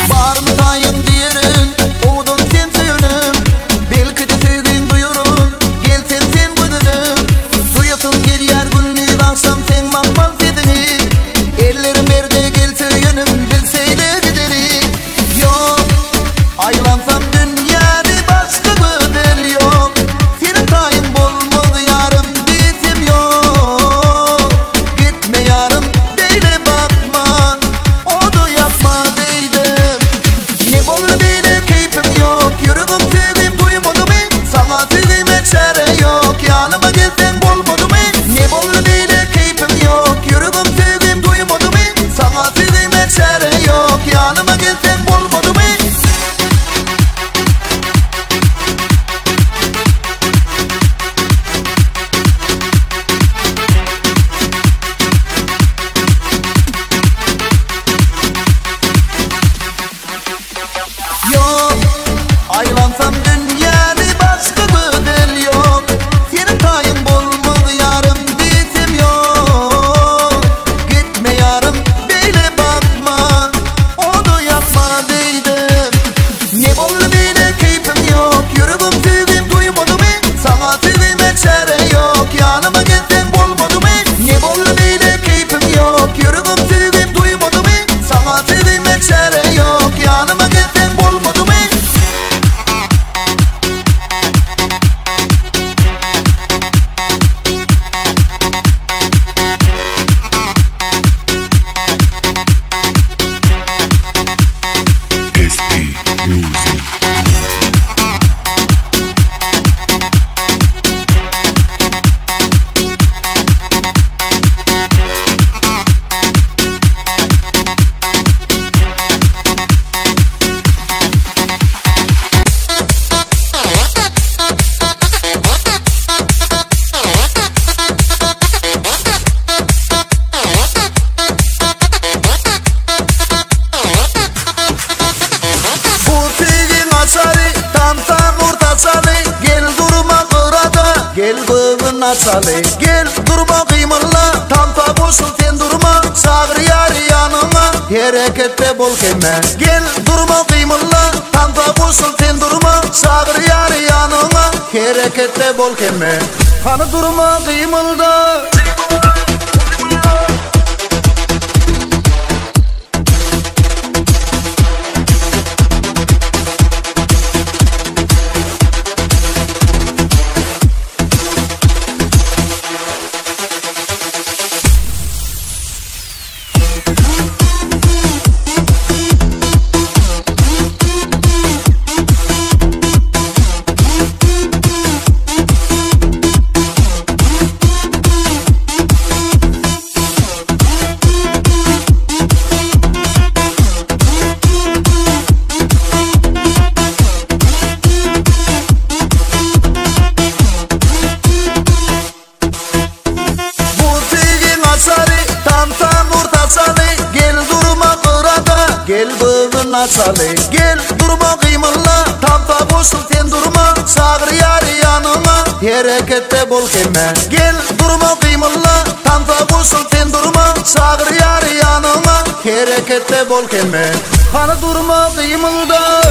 Var mı tayın diyerin, oğdun sen söyünüm. Belki de sevgin duyurun, gel sen güdünüm. Duyasın gel yer gülünü, baksam sen mahval dedini. Ellerim berde gel söyünüm, bilseyle gideri. Yok, aylansam dünyada başka bir del yok. Senin tayın bulmadı yarım, bitim yok. Gitme yarım, değil bakma, odu yapma deydim. Ne bollu bile keyfim yok, yürüdüm sevdim duymadı mı? Sana sevime çare yok, yanıma gelsen bulmadı mı? Ne bollu bile keyfim yok, yürüdüm sevdim duymadı mı? Sana sevime çare yok, yanıma gelsen bulmadı mı? Yok, aylansam dünyada başka bir del yok. Senin tayın bulmadı yarım, bitim yok. Gitme yarım, böyle bakma, onu yapma deydim. Ne bollu bile keyfim yok, yürüdüm sevdim duymadı mı? Sana sevime çare yok, yanıma gelsen bulmadı mı? Ne bollu bile keyfim yok, yürüdüm sevdim duymadı mı? Sana sevime çare yok, yanıma gelsen bulmadı mı? Gel durma kırada, gel bığın açalı. Gel durma kıyımla, tamta boşun sen durma. Çağır yarı yanıma, harekette bol kemme. Gel durma kıyımla, tamta boşun sen durma. Çağır yarı yanıma, harekette bol kemme. Hani durma kıyımla. Gel bığın açalı, gel durma kıyımla. Tamta boşun sen durma, çağır yarı yanıma. Harekette bol kemme. Gel durma kıyımla, tamta boşun sen durma. Çağır yarı yanıma, harekette bol kemme. Hani durma kıyımla.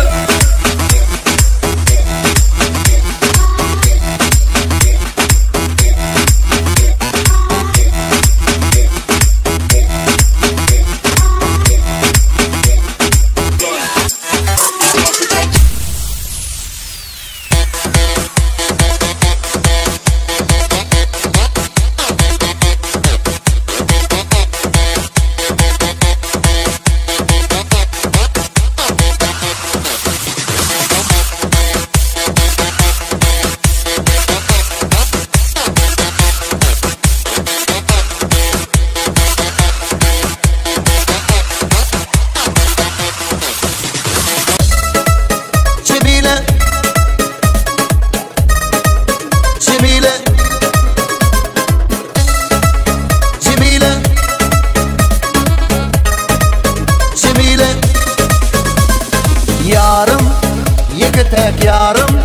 tek yarım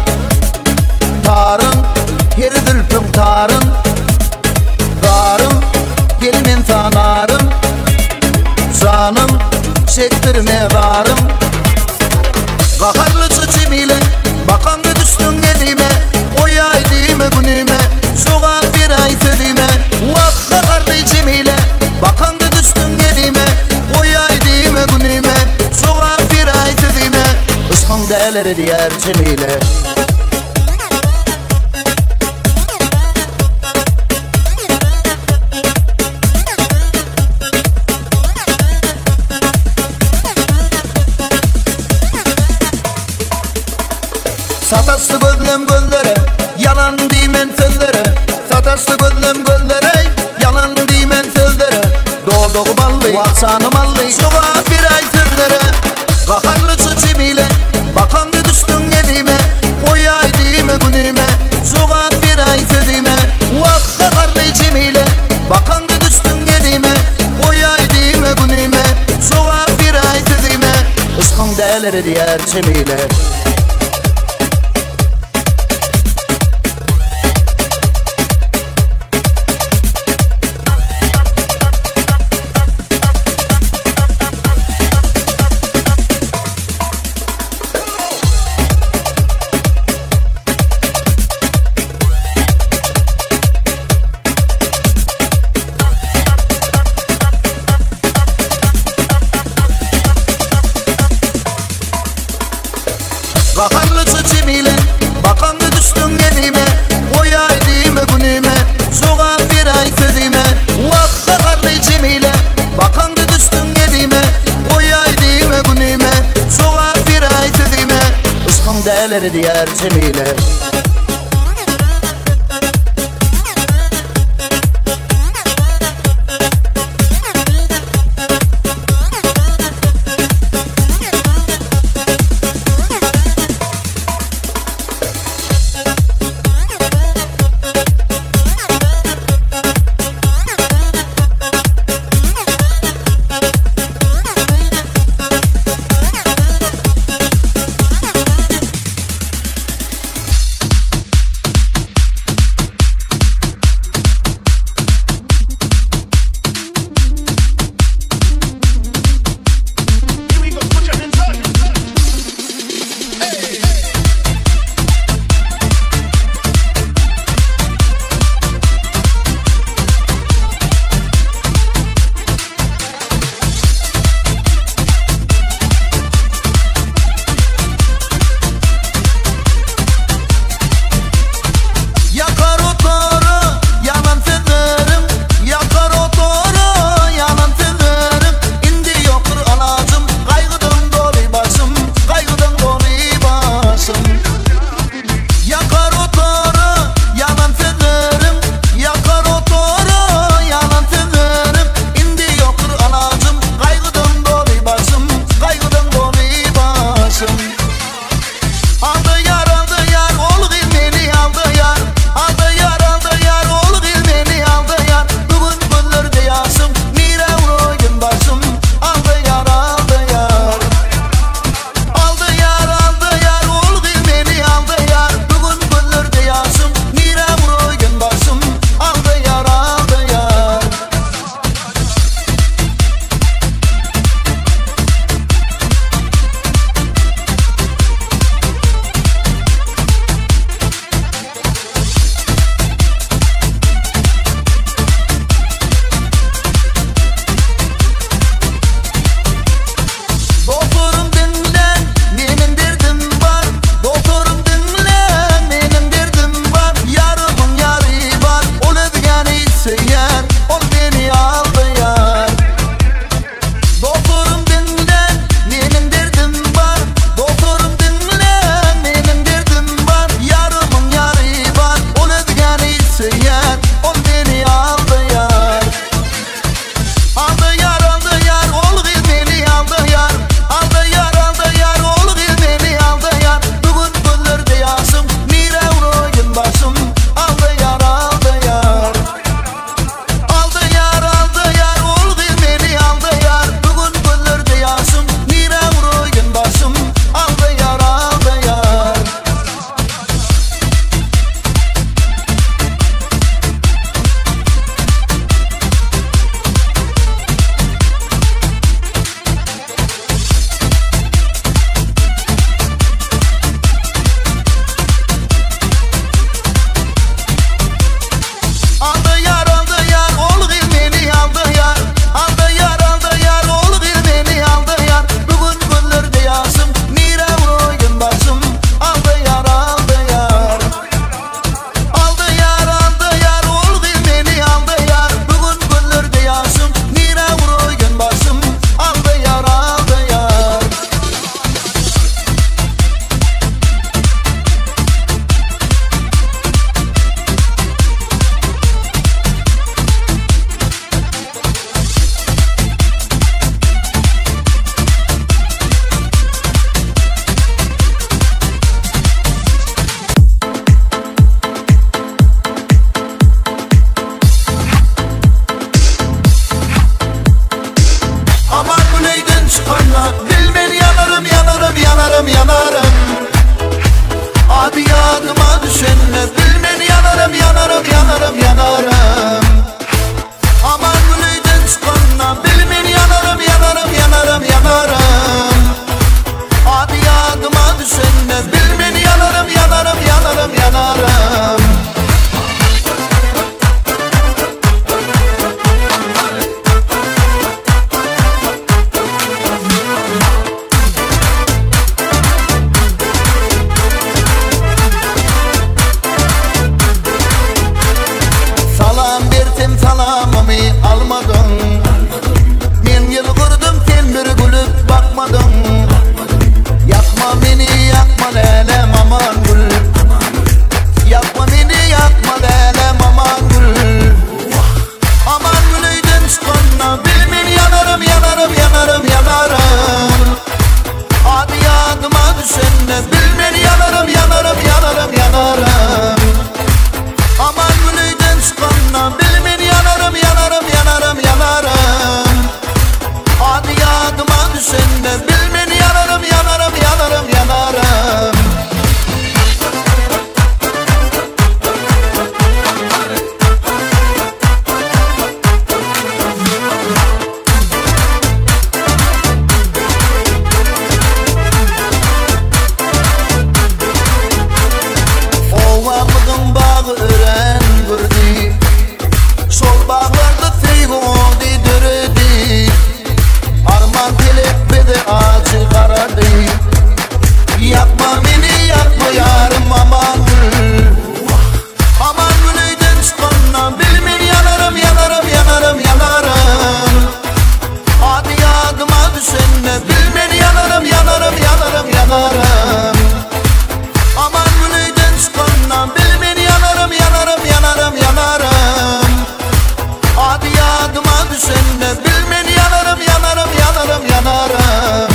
tarım, her zülfüm tarım, darım, gelimin sanarım, canım, çektirme varım. Kakarlı çiçimiyle bakandı düştün elime. Oyay dime günüme soğan bir ay söyleme. Vah kakarlı çiçimiyle bakandı düştün elime. Oyay dime günüme soğan bir ay söyleme. Ismın değerleri diğer çimiyle. Satası gözlem gözlere, yalan dimen sözlere. Satası gözlem gözlere, yalan dimen sözlere. Doğduğu ballı, vaksanı mallı, soğuğa bir ay sözlere. Kakarlı çiçimiyle, bakandı düştün elime. Oyay dime günüme, soğuğa bir ay sözüme. Vah kakarlı çiçimiyle, bakandı düştün elime. Oyay dime günüme, soğuğa bir ay sözüme. Iskın değerleri diğer çimiyle. Kakarlı çiçimiyle bakandı düştün elime. Oyay dime günüme soğan bir ay sözüme. Vah kakarlı çiçimiyle bakandı düştün elime. Oyay dime günüme soğan bir ay sözüme. Iskın değerleri diğer çimiyle. çıkanla bilmen yanarım yanarım yanarım yanarım. Adı yadıma düşenle bilmen yanarım yanarım yanarım yanarım. Aman gülüyden çıkanla bilmen yanarım yanarım yanarım yanarım. Adı yadıma düşenle bilmen yanarım yanarım yanarım yanarım. Almadın. Men yıl kurdum sen bir gülüp bakmadın. Yakma beni yakma lelem aman gül. Yakma beni yakma lelem aman gül. Aman gülüyden çıkanla bilmen yanarım yanarım yanarım yanarım. Adı yadıma düşenle bilmen yanarım yanarım yanarım yanarım. Aman gülüyden çıkanla bilmen yanarım yanarım yanarım yanarım. Adı yadıma düşenle bilmen yanarım yanarım yanarım yanarım. Ovamıdın bağı ören gördü. Sol bağlarda sevgodi dürüdü. Arman telepede acı karadı. Yakma beni yakma yarım aman gül. Aman gülüyden çıkanla bilmen yanarım yanarım yanarım yanarım. Adı yadıma düşenle bilmen yanarım yanarım yanarım yanarım. Aman gülüyden çıkanla bilmen yanarım yanarım yanarım yanarım. Adı yadıma düşenle bilmen yanarım yanarım yanarım yanarım.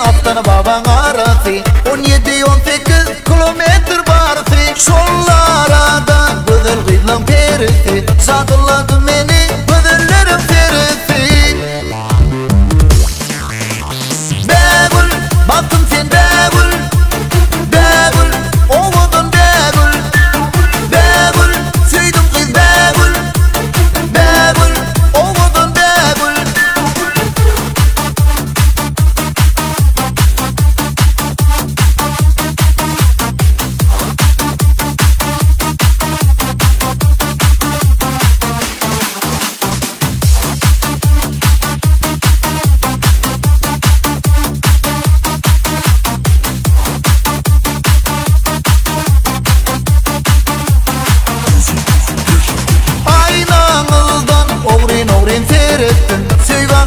Attan baban arası 17-18 kilometre barısı. Şollarada bıdır gıylan perisi. Sadılladı beni bıdırlarım perisi. Begül baktım sen begül. Begül ovudun begül. Begül süydüm kız begül. Begül ovudun begül.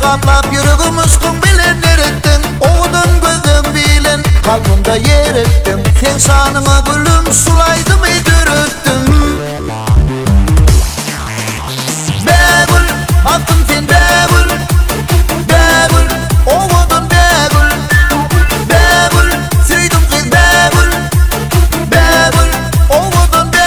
Kaplap yürüdüm ışkın bilen erettin. Oğudun gözüm bilen kalbimde yer ettim. Sen şanına gülüm sulaydım edürüttüm. Begül attım sen begül. Begül oğudun begül. Begül süydüm kız begül. Begül oğudun begül.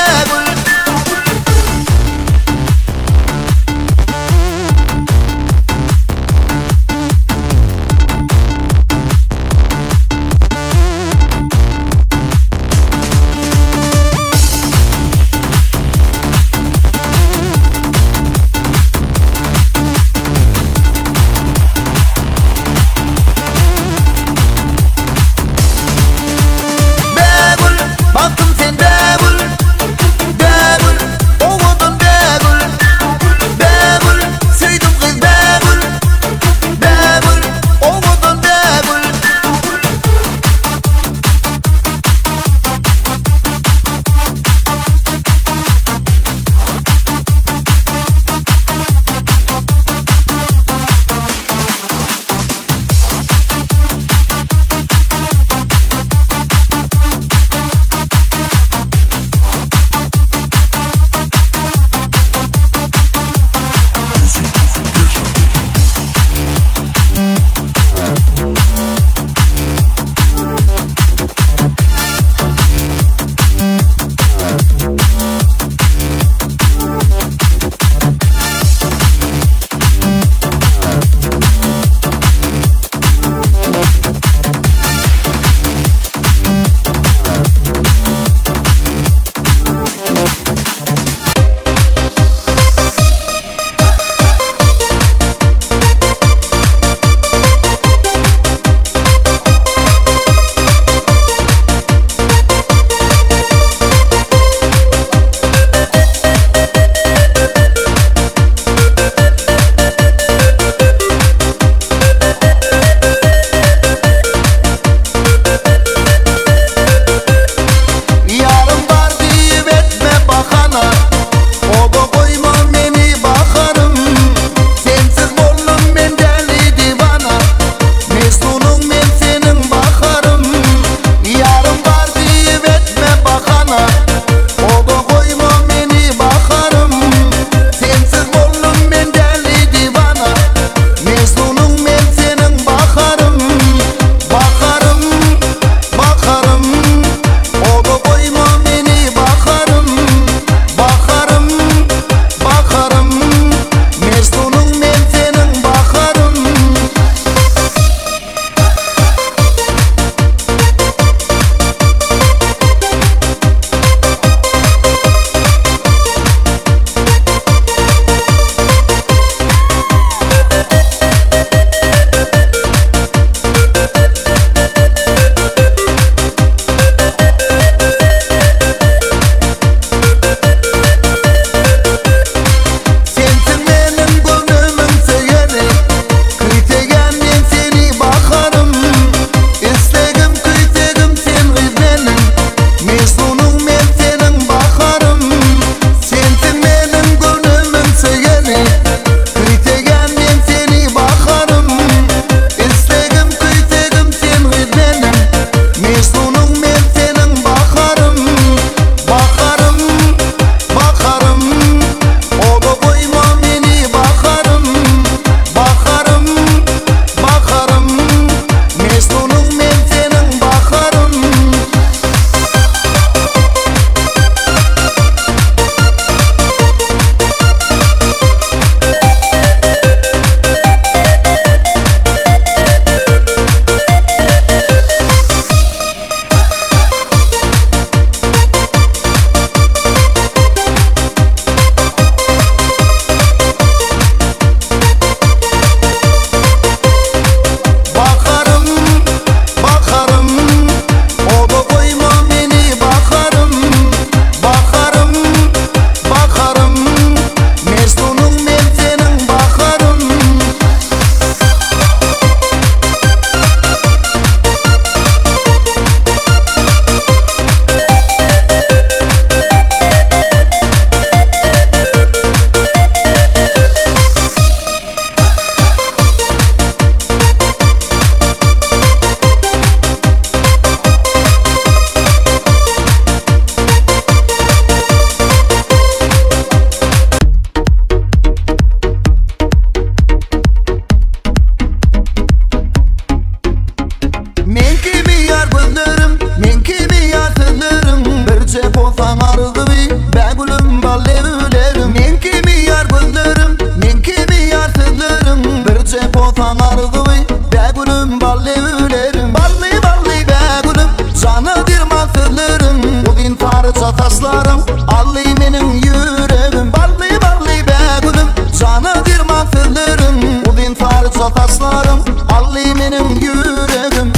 bolsaň arzyby, bägülüm bal lewlerim. Men kimi ýar gözlerim, men kimi ýar sözlerim. Birje bolsaň arzyby, bägülüm bal lewlerim. Bally bally bägülüm, jana dirman sözlerim. Bugün parça taşlarım, ally meniň ýüregim. Bally bally bägülüm, jana dirman sözlerim. Bugün parça taşlarım, ally meniň ýüregim.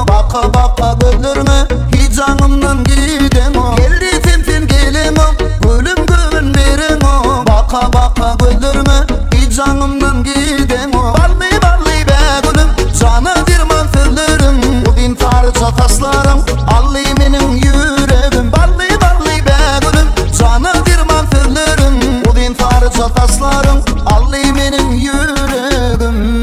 Baka gözlerine hicanımdan giden o. Geldi sen gelin o, gülüm gülün verin o. Baka gözlerine hicanımdan giden o. Bally bally be gülüm, jana dirman sözlerim. Bugün parça taşlarım, ally meniň ýüregim. Bally bally be gülüm, jana dirman sözlerim. Bugün parça taşlarım, ally meniň ýüregim.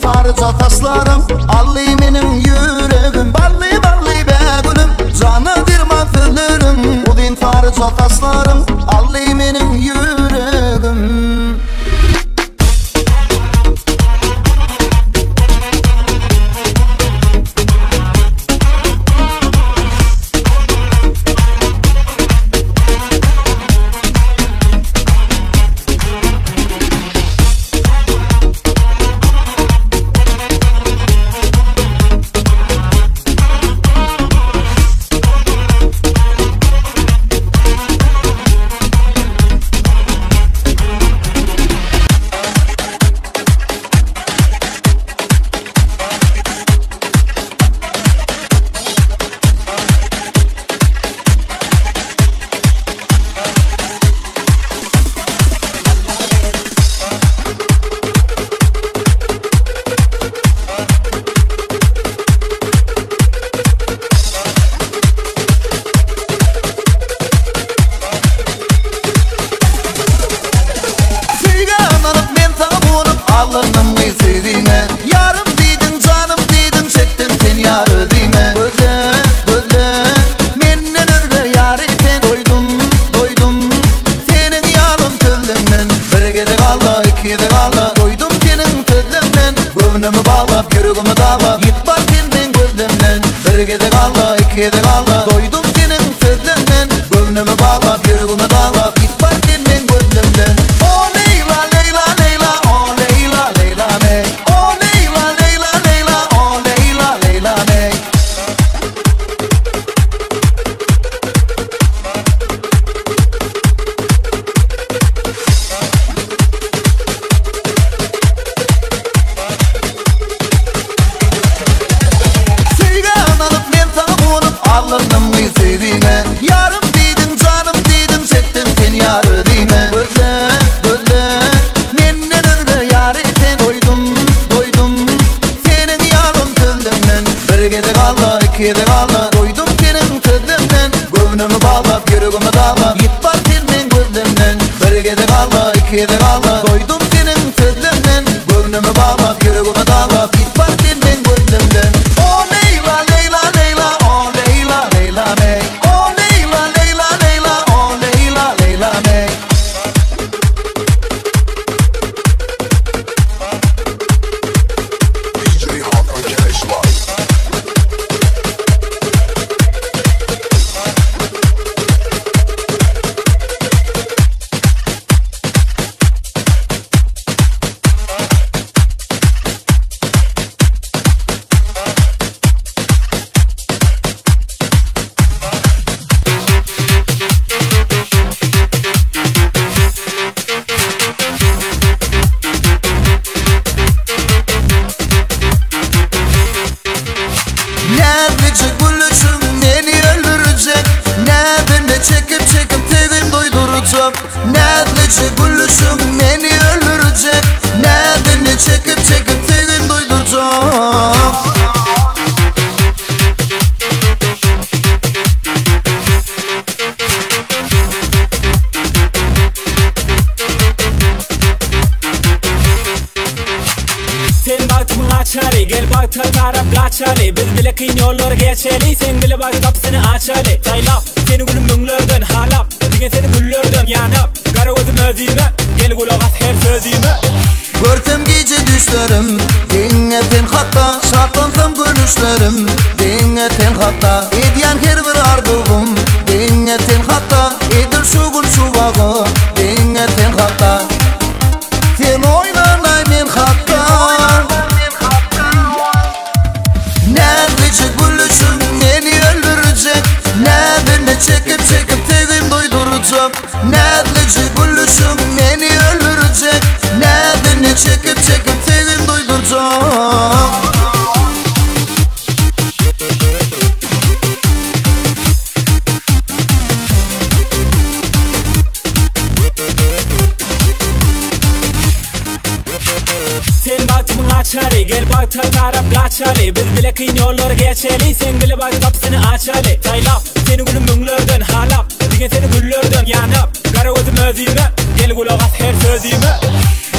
Parça taşlarım, ally meniň ýüregim. Bally bally bägülüm, jana dirman sözlerim. Bugün parça taşlarım, ally meniň ýüregim. Alındım sevdiğine, yarım diydin, canım diydin, çektim seni yar ödeyime. Gözle, gözle, menden öyle yar eten. Doydum, senin yarım sözlemden. Bir gede kaldı, iki gede kaldı. Doydum senin sözlemden. Gönlümü bağlap, yüreğimi dağlap, git bak senden gözlemden. Bir gede kaldı, iki gede kaldı. Doydum senin sözlemden. Gönlümü bağlap, yüreğimi dağlap, git bak senden gözlemden. Oh Leyla, Leyla, Leyla, oh Leyla, Leyla ney. Oh Leyla, Leyla, Leyla, oh Leyla, Leyla ney. Sevgan alıp men sana konup, alındım sevdiğine. Yarım diydin, canım diydin, çektim seni yar ödeyime. Gözle, gözle, menden öyle yar eten. Doydum, senin yarım sözlemden. Bir gede kaldı, iki gede kaldı. Doydum senin sözlemden. Gönlümü bağlap, yüreğimi dağlap, git bak senden gözlemden. Bir gede kaldı, iki gede kaldı. Doydum senin sözlemden. Gönlümü bağlap, yüreğimi dağlap, git bak senden gözlemden. Oh Leyla, Leyla, Leyla, oh Leyla, Leyla ney. Oh Leyla, Leyla, Leyla, oh Leyla, Leyla ney. DJ Hot on Cash Live. Nedlice gülüşüm beni öldürecek. Nedeni çekip çekip sevdim baktım açali gel baktı taraf kaçali biz bile kıyın yollar geçeli sen bile bak kapısını açali taylap seni gülüm münlerden halap diye seni güllerden yanap kara gözüm özüme gel kulak at her sözüme Görsem gece düşlerim Dinle ten hatta Şartlansam gülüşlerim Dinle ten hatta Ediyen her bir ardığım Dinle ten hatta Edir şu gün şu bağı Dinle ten hatta Sen oynanay men hatta Nerede gülüşüm beni öldürecek Nerede çekip çekip tegim doyduracak Nerede gülüşüm beni öldürecek Nerede çekip çekip tegim doyduracak Sen baktım açali gel baktı taraf kaçali biz bile kıyın yollar geçeli sen bile bak kapısını açali taylap seni gülüm münlerden halap diye seni güllerden yanap kara gözüm özüme gel kulak at her sözüme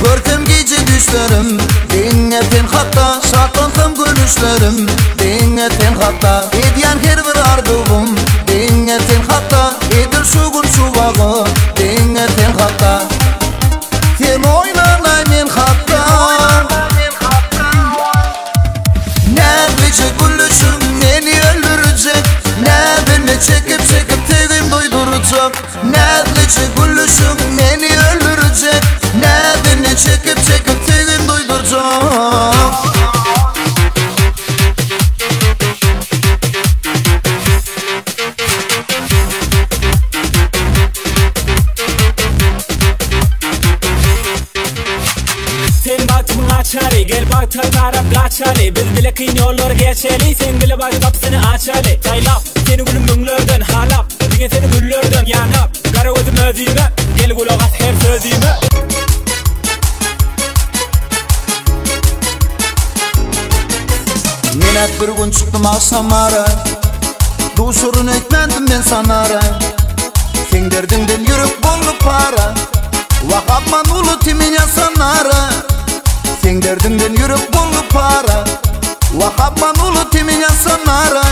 Görsem gece düşlerim Dinle ten hatta Şartlansam gülüşlerim Dinle ten hatta Ediyen her bir ardığım Dinle ten hatta Edir şu gün şu bağı Dinle ten hatta Sen oynanay men hatta Nerede gülüşüm beni öldürecek Nerede çekip çekip tegim doyduracak Nerede gülüşüm beni öldürecek Nerede çekip çekip tegim doyduracak Sen baktım açali gel baktı taraf kaçali biz bile kıyın yollar geçeli sen bile bak kapısını açali taylap seni gülüm münlerden halap diye seni güllerden yanap kara gözüm özüme gel kulak at her sözüme Menet bir gün çıktım akşamara Duşurun etmendim ben sanara Sen derdingden yürüp bolu para Vakapman ulu timin yasanara Sen derdingden yürüp bolu para Vakapman ulu timin yasanara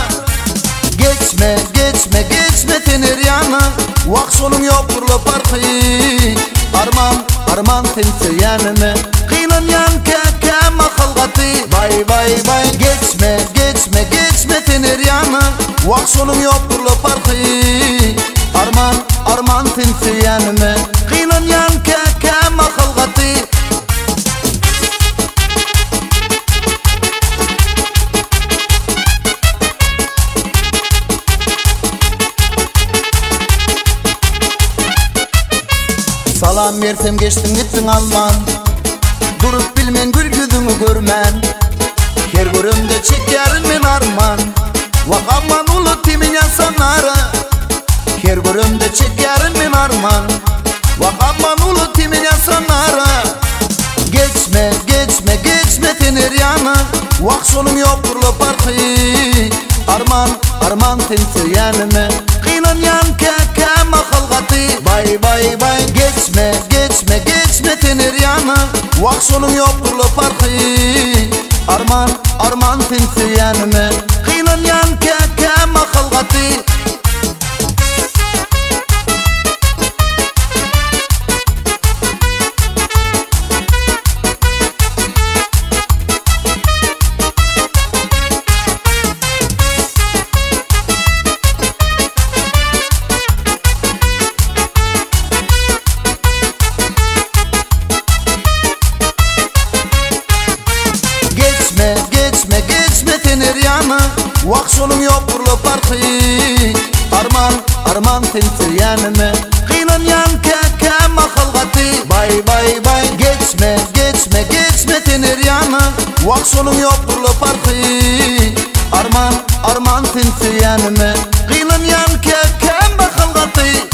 Geçme geçme geçme tener yana Vak sonun yoktur lo parkı Arman arman tense yanime Kıynan yan kekema khalgati Bay bay bay Geçme geçme geçme tener yana Vak sonun yoktur lo parkı Arman arman tense yanime Kıynan yan kekema khalgati Salam versem geçtin gittin Alman Durup bilmen gül yüzünü görmen Her görümde çekerin men arman Vakapman ulu timin yasanara Her görümde çekerin men arman Vakapman ulu timin yasanara Geçme geçme geçme tener yana Vak sonun yoktur lo parkı Arman arman tense yanime Kıynan yan kekema khalgati Bay bay bay Geçme geçme geçme tener yana Vak sonun yoktur lo parkı Arman arman tense yanime Kıynan yan kekema khalgati Geçme geçme tener yana Vak sonun yoktur lo parkı Arman arman tense yanime Kıynan yan kekema khalgati Bay bay bay Geçme geçme geçme tener yana Vak sonun yoktur lo parkı Arman arman tense yanime Kıynan yan kekema khalgati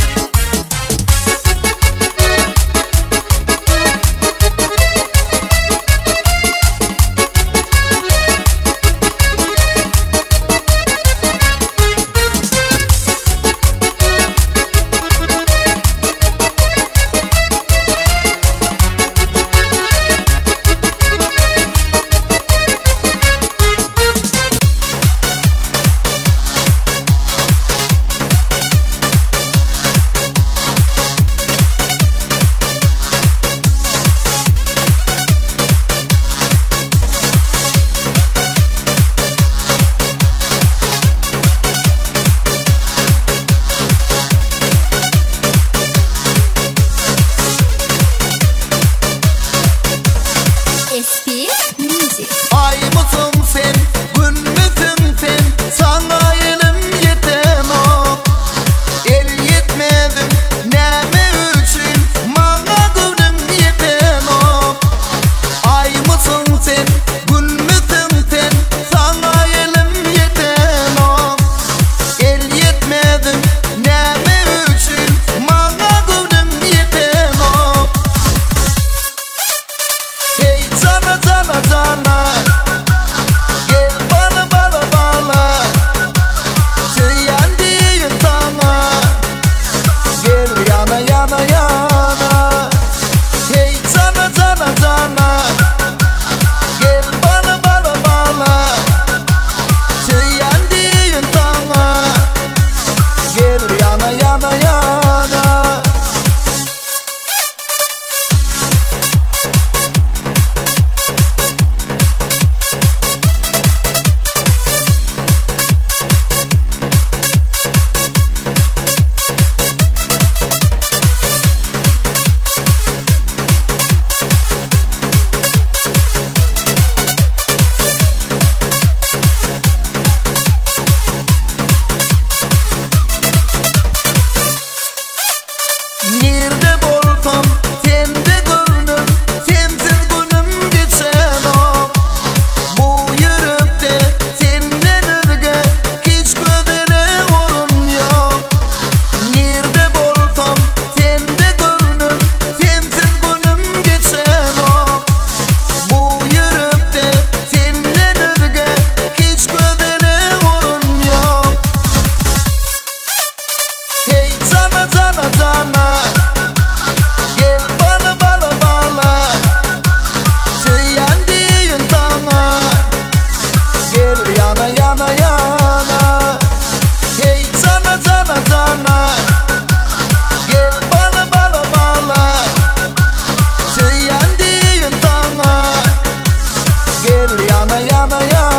gel yana yana yana.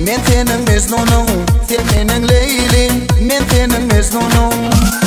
Maintenance no no, maintenance lady, maintenance no no.